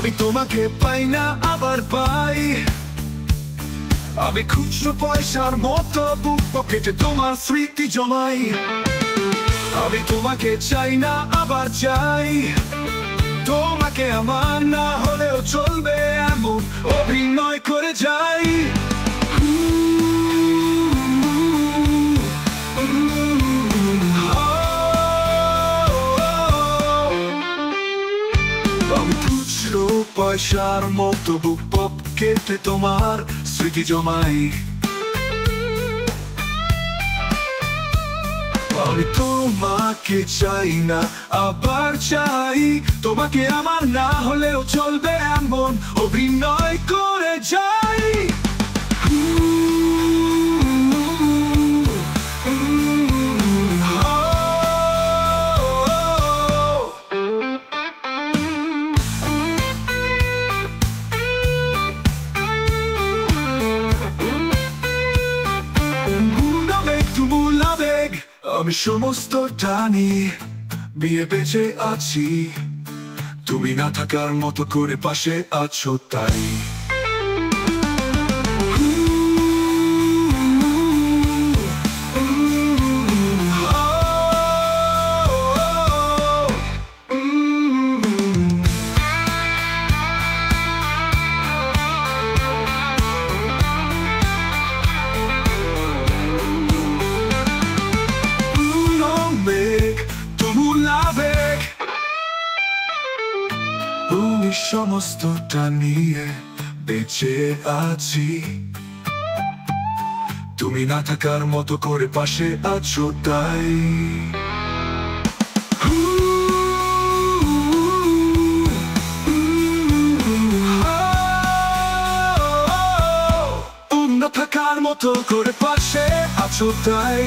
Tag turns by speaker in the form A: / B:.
A: আমি তোমাকে পাই না আবার পাই, আমি খুচরো পয়সার মতো বুক পকেটে তোমার স্মৃতি জমাই। আমি তোমাকে চাই না আবার চাই, তোমাকে আমার না হলেও চলবে এমন অভিনয় করে যাই। আমি খুচরো পয়সার মতো বুক পকেটে তোমার স্মৃতি জমাই। আমি তোমাকে চাই না আবার চাই, তোমাকে আমার না হলেও চলবে এমন অভিনয় করে যাই। আমি সমস্ত টানি বিয়ে বেঁচে আছি, তুমি না থাকার মতো করে পাশে আছো তাই। তুমি সমস্তটা নিয়ে বেঁচে আছি, তুমি না থাকার মতো করে পাশে আছো তাই। তুমি না থাকার মতো করে পাশে আছো তাই।